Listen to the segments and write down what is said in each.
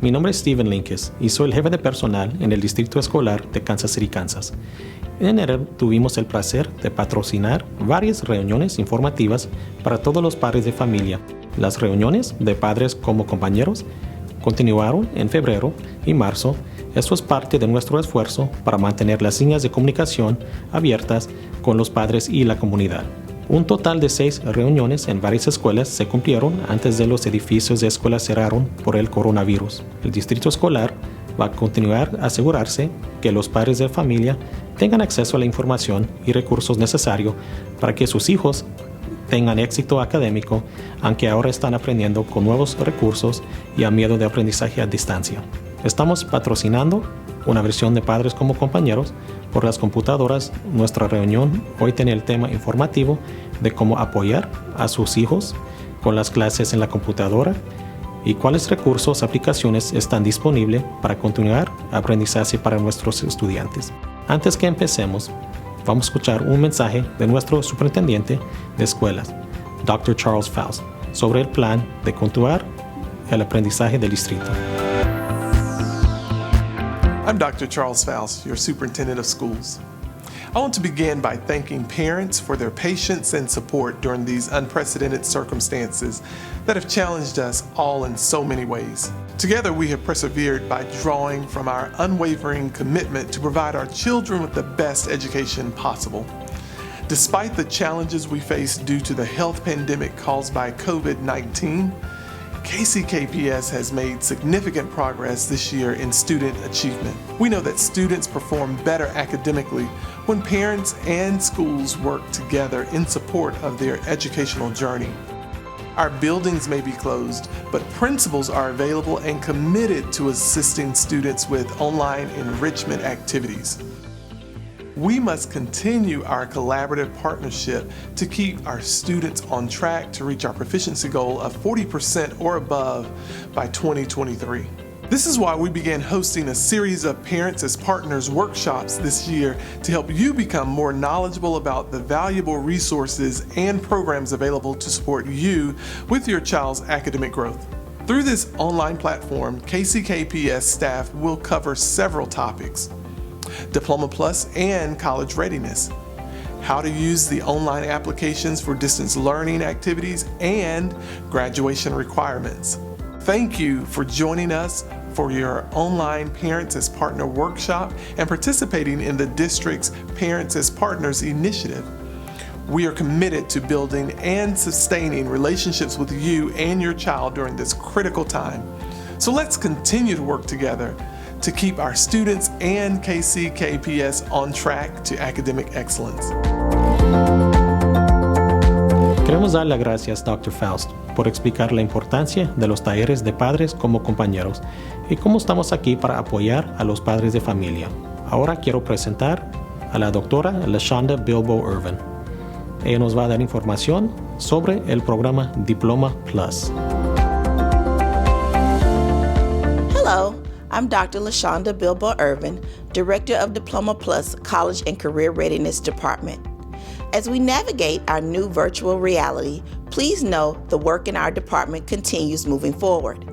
Mi nombre es Steven Linkes y soy el jefe de personal en el Distrito Escolar de Kansas City, Kansas. En enero tuvimos el placer de patrocinar varias reuniones informativas para todos los padres de familia. Las reuniones de padres como compañeros continuaron en febrero y marzo. Esto es parte de nuestro esfuerzo para mantener las líneas de comunicación abiertas con los padres y la comunidad. Un total de 6 reuniones en varias escuelas se cumplieron antes de los edificios de escuelas cerraron por el coronavirus. El distrito escolar va a continuar a asegurarse que los padres de familia tengan acceso a la información y recursos necesarios para que sus hijos tengan éxito académico, aunque ahora están aprendiendo con nuevos recursos y a miedo de aprendizaje a distancia. Estamos patrocinando una versión de Padres como Compañeros por las computadoras. Nuestra reunión hoy tiene el tema informativo de cómo apoyar a sus hijos con las clases en la computadora y cuáles recursos, aplicaciones están disponibles para continuar aprendizaje para nuestros estudiantes. Antes que empecemos, vamos a escuchar un mensaje de nuestro superintendente de escuelas, Dr. Charles Faust, sobre el plan de continuar el aprendizaje del distrito. I'm Dr. Charles Faust, your superintendent of schools. I want to begin by thanking parents for their patience and support during these unprecedented circumstances that have challenged us all in so many ways. Together, we have persevered by drawing from our unwavering commitment to provide our children with the best education possible. Despite the challenges we face due to the health pandemic caused by COVID-19, KCKPS has made significant progress this year in student achievement. We know that students perform better academically when parents and schools work together in support of their educational journey. Our buildings may be closed, but principals are available and committed to assisting students with online enrichment activities. We must continue our collaborative partnership to keep our students on track to reach our proficiency goal of 40% or above by 2023. This is why we began hosting a series of Parents as Partners workshops this year to help you become more knowledgeable about the valuable resources and programs available to support you with your child's academic growth. Through this online platform, KCKPS staff will cover several topics: Diploma Plus and college readiness, how to use the online applications for distance learning activities, and graduation requirements. Thank you for joining us for your online Parents as Partner workshop and participating in the district's Parents as Partners initiative. We are committed to building and sustaining relationships with you and your child during this critical time. So let's continue to work together to keep our students and KCKPS on track to academic excellence. Queremos dar las gracias, Dr. Faust, por explicar la importancia de los talleres de padres como compañeros y cómo estamos aquí para apoyar a los padres de familia. Ahora quiero presentar a la doctora LaShonda Bilbo Irvin. Ella nos va a dar información sobre el programa Diploma Plus. Hello, I'm Dr. LaShonda Bilbo Irvin, Director of Diploma Plus College and Career Readiness Department. As we navigate our new virtual reality, please know the work in our department continues moving forward.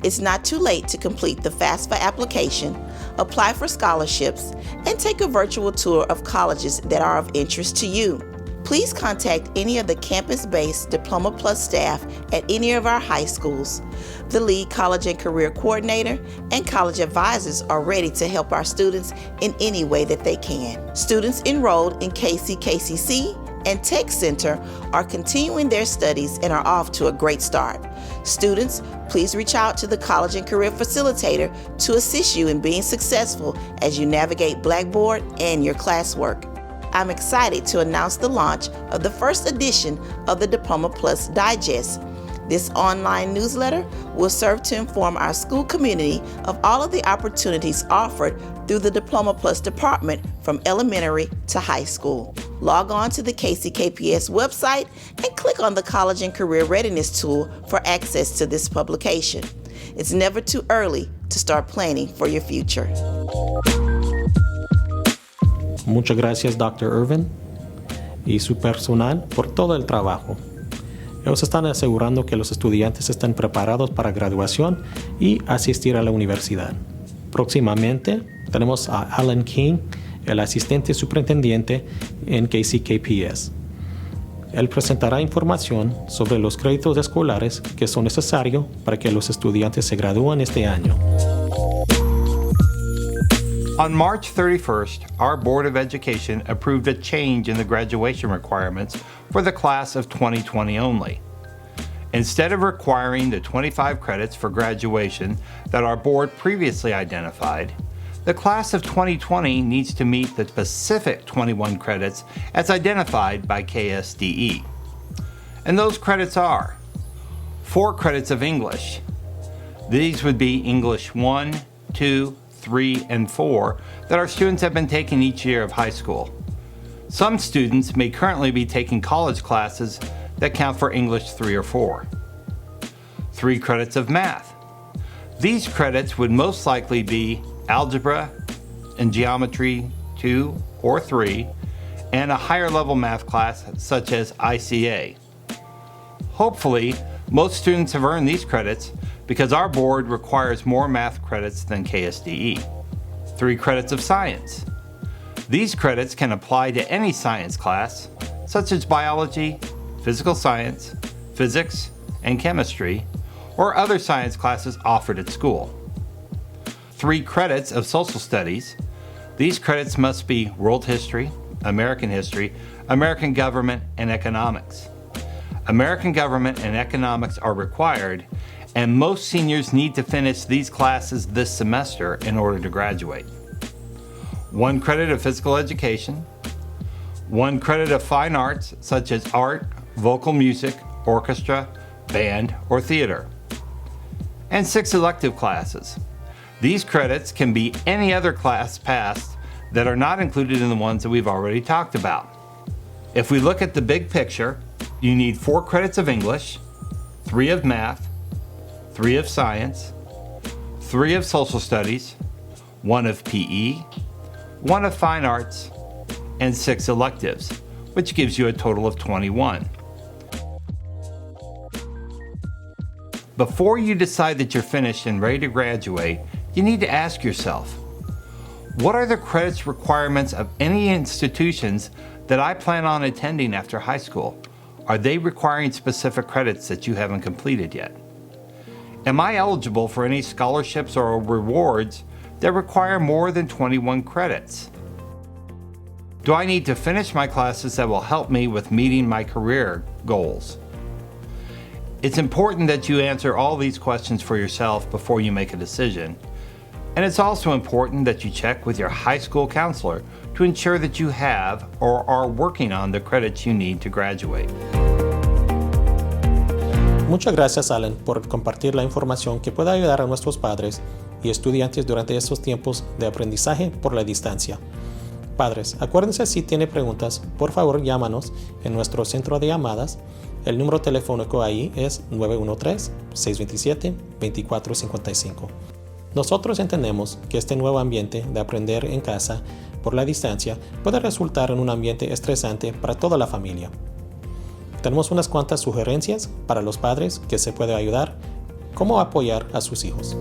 It's not too late to complete the FAFSA application, apply for scholarships, and take a virtual tour of colleges that are of interest to you. Please contact any of the campus-based Diploma Plus staff at any of our high schools. The lead college and career coordinator and college advisors are ready to help our students in any way that they can. Students enrolled in KCKCC and Tech Center are continuing their studies and are off to a great start. Students, please reach out to the college and career facilitator to assist you in being successful as you navigate Blackboard and your classwork. I'm excited to announce the launch of the first edition of the Diploma Plus Digest. This online newsletter will serve to inform our school community of all of the opportunities offered through the Diploma Plus department from elementary to high school. Log on to the KCKPS website and click on the College and Career Readiness tool for access to this publication. It's never too early to start planning for your future. Muchas gracias, Dr. Irvin, y su personal por todo el trabajo. Ellos están asegurando que los estudiantes estén preparados para graduación y asistir a la universidad. Próximamente tenemos a Alan King, el asistente superintendente en KCKPS. Él presentará información sobre los créditos escolares que son necesarios para que los estudiantes se gradúen este año. On March 31st, our Board of Education approved a change in the graduation requirements for the class of 2020 only. Instead of requiring the 25 credits for graduation that our board previously identified, the class of 2020 needs to meet the specific 21 credits as identified by KSDE. And those credits are 4 credits of English. These would be English 1, 2, 3, and 4 that our students have been taking each year of high school. Some students may currently be taking college classes that count for English 3 or 4. 3 credits of math. These credits would most likely be algebra and geometry 2 or 3, and a higher level math class such as ICA. Hopefully, most students have earned these credits because our board requires more math credits than KSDE. 3 credits of science. These credits can apply to any science class, such as biology, physical science, physics, and chemistry, or other science classes offered at school. 3 credits of social studies. These credits must be world history, American government, and economics. American government and economics are required, and most seniors need to finish these classes this semester in order to graduate. 1 credit of physical education, 1 credit of fine arts such as art, vocal music, orchestra, band, or theater, and 6 elective classes. These credits can be any other class passed that are not included in the ones that we've already talked about. If we look at the big picture, you need 4 credits of English, 3 of math, 3 of science, 3 of social studies, 1 of PE, 1 of fine arts, and 6 electives, which gives you a total of 21. Before you decide that you're finished and ready to graduate, you need to ask yourself, what are the credits requirements of any institutions that I plan on attending after high school? Are they requiring specific credits that you haven't completed yet? Am I eligible for any scholarships or rewards that require more than 21 credits? Do I need to finish my classes that will help me with meeting my career goals? It's important that you answer all these questions for yourself before you make a decision. And it's also important that you check with your high school counselor to ensure that you have or are working on the credits you need to graduate. Muchas gracias, Alan, por compartir la información que pueda ayudar a nuestros padres y estudiantes durante estos tiempos de aprendizaje por la distancia. Padres, acuérdense, si tienen preguntas, por favor llámanos en nuestro centro de llamadas. El número telefónico ahí es 913-627-2455. Nosotros entendemos que este nuevo ambiente de aprender en casa por la distancia puede resultar en un ambiente estresante para toda la familia. Tenemos unas cuantas sugerencias para los padres que se puede ayudar, cómo apoyar a sus hijos.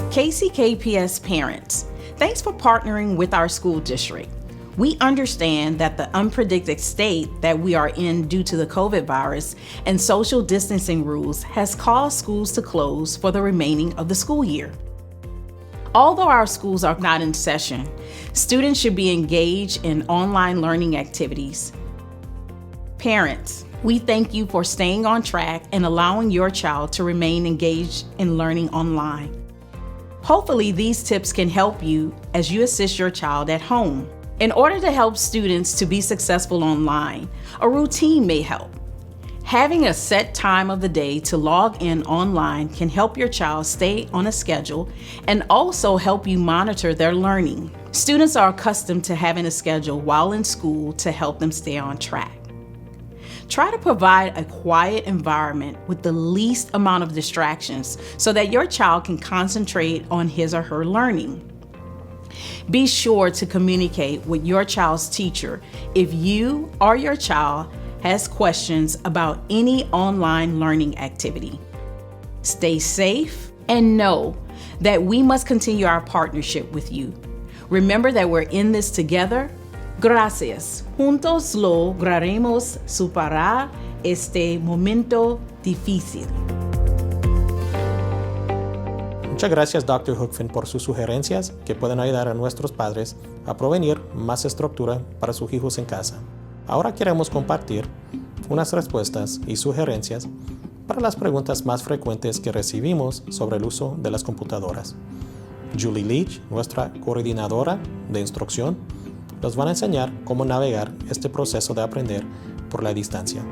KCKPS parents, thanks for partnering with our school district. We understand that the unpredicted state that we are in due to the COVID virus and social distancing rules has caused schools to close for the remaining of the school year. Although our schools are not in session, students should be engaged in online learning activities. Parents, we thank you for staying on track and allowing your child to remain engaged in learning online. Hopefully, these tips can help you as you assist your child at home. In order to help students to be successful online, a routine may help. Having a set time of the day to log in online can help your child stay on a schedule and also help you monitor their learning. Students are accustomed to having a schedule while in school to help them stay on track. Try to provide a quiet environment with the least amount of distractions so that your child can concentrate on his or her learning. Be sure to communicate with your child's teacher if you or your child has questions about any online learning activity. Stay safe and know that we must continue our partnership with you. Remember that we're in this together. Gracias. Juntos lograremos superar este momento difícil. Muchas gracias, Dr. Hookfin, por sus sugerencias que pueden ayudar a nuestros padres a provenir más estructura para sus hijos en casa. Ahora queremos compartir unas respuestas y sugerencias para las preguntas más frecuentes que recibimos sobre el uso de las computadoras. Julie Leach, nuestra coordinadora de instrucción, nos va a enseñar cómo navegar este proceso de aprender por la distancia.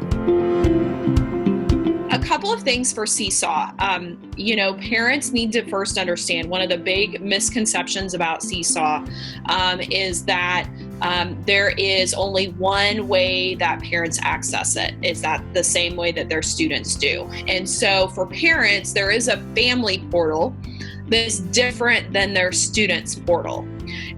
A couple of things for Seesaw. Parents need to first understand one of the big misconceptions about Seesaw is that there is only one way that parents access it. Is that the same way that their students do? And so for parents, there is a family portal that's different than their students' portal.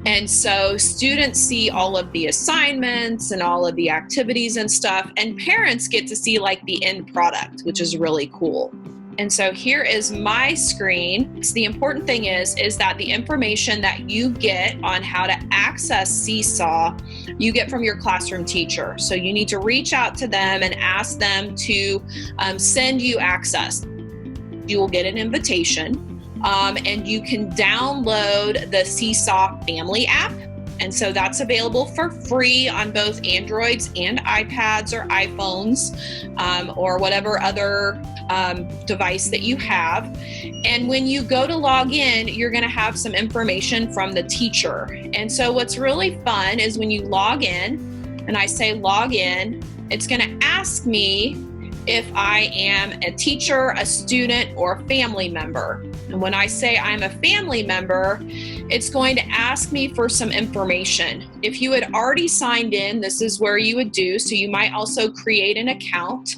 And so students see all of the assignments and all of the activities and stuff, and parents get to see like the end product, which is really cool. And so here is my screen. So the important thing is that the information that you get on how to access Seesaw, you get from your classroom teacher. So you need to reach out to them and ask them to send you access. You will get an invitation. And you can download the Seesaw Family app. And so that's available for free on both Androids and iPads or iPhones or whatever other device that you have. And when you go to log in, you're going to have some information from the teacher. And so what's really fun is when you log in, and I say log in, it's going to ask me if I am a teacher, a student, or a family member. And when I say I'm a family member, it's going to ask me for some information. If you had already signed in, this is where you would do. So you might also create an account.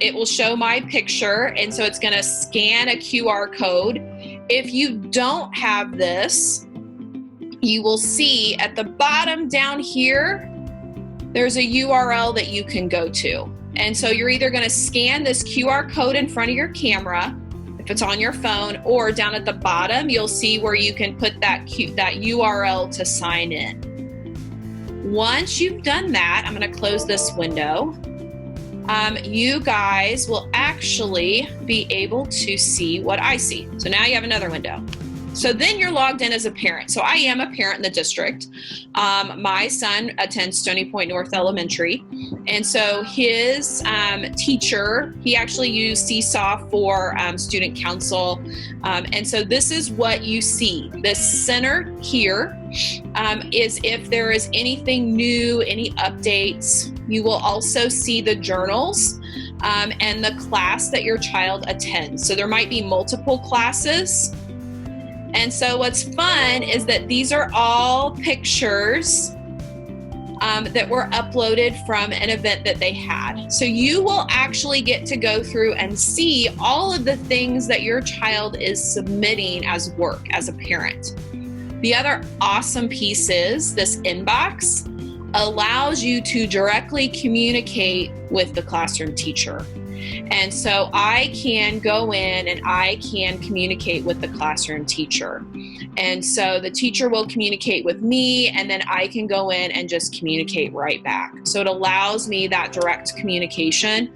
It will show my picture, and so it's going to scan a QR code. If you don't have this, you will see at the bottom down here, there's a URL that you can go to. And so you're either going to scan this QR code in front of your camera, if it's on your phone, or down at the bottom, you'll see where you can put that URL to sign in. Once you've done that, I'm going to close this window. You guys will actually be able to see what I see. So now you have another window. So then you're logged in as a parent. So I am a parent in the district. My son attends Stony Point North Elementary. And so his teacher, he actually used Seesaw for student council. And so this is what you see. The center here is if there is anything new, any updates. You will also see the journals and the class that your child attends. So there might be multiple classes. And so what's fun is that these are all pictures that were uploaded from an event that they had. So you will actually get to go through and see all of the things that your child is submitting as work as a parent. The other awesome piece is this inbox allows you to directly communicate with the classroom teacher. And so I can go in and I can communicate with the classroom teacher. And so the teacher will communicate with me, and then I can go in and just communicate right back. So it allows me that direct communication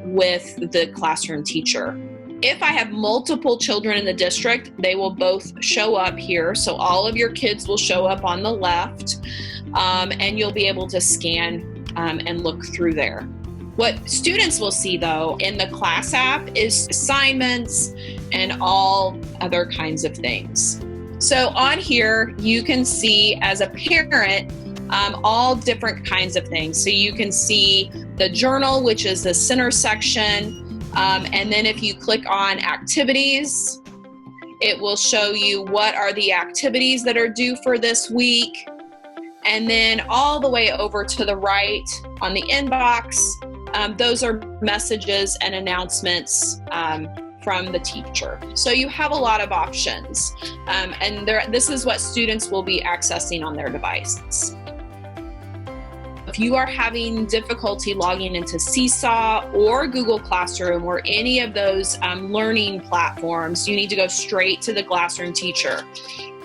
with the classroom teacher. If I have multiple children in the district, they will both show up here. So all of your kids will show up on the left, and you'll be able to scan and look through there. What students will see, though, in the class app is assignments and all other kinds of things. So on here, you can see as a parent all different kinds of things. So you can see the journal, which is the center section. And then if you click on activities, it will show you what are the activities that are due for this week. And then all the way over to the right on the inbox, those are messages and announcements from the teacher. So you have a lot of options. And this is what students will be accessing on their devices. If if you are having difficulty logging into Seesaw or Google Classroom or any of those learning platforms, you need to go straight to the classroom teacher.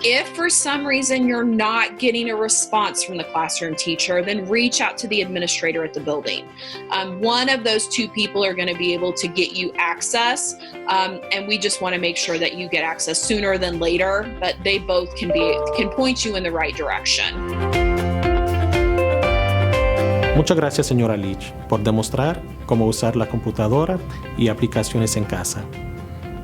If for some reason you're not getting a response from the classroom teacher, then reach out to the administrator at the building. One of those two people are going to be able to get you access, and we just want to make sure that you get access sooner than later, but they both can point you in the right direction. Muchas gracias, señora Leach, por demostrar cómo usar la computadora y aplicaciones en casa.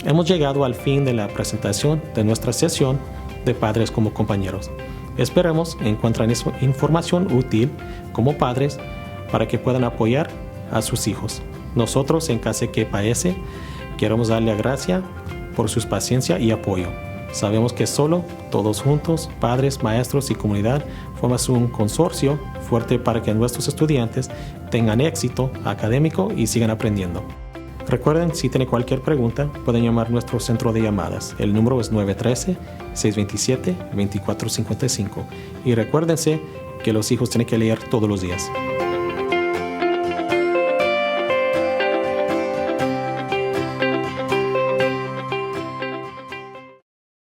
Hemos llegado al fin de la presentación de nuestra sesión de Padres como Compañeros. Esperemos encuentren información útil como padres para que puedan apoyar a sus hijos. Nosotros en KCKPS queremos darle gracias por su paciencia y apoyo. Sabemos que solo todos juntos, padres, maestros y comunidad, formamos un consorcio fuerte para que nuestros estudiantes tengan éxito académico y sigan aprendiendo. Recuerden, si tienen cualquier pregunta, pueden llamar a nuestro centro de llamadas. El número es 913-627-2455. Y recuérdense que los hijos tienen que leer todos los días.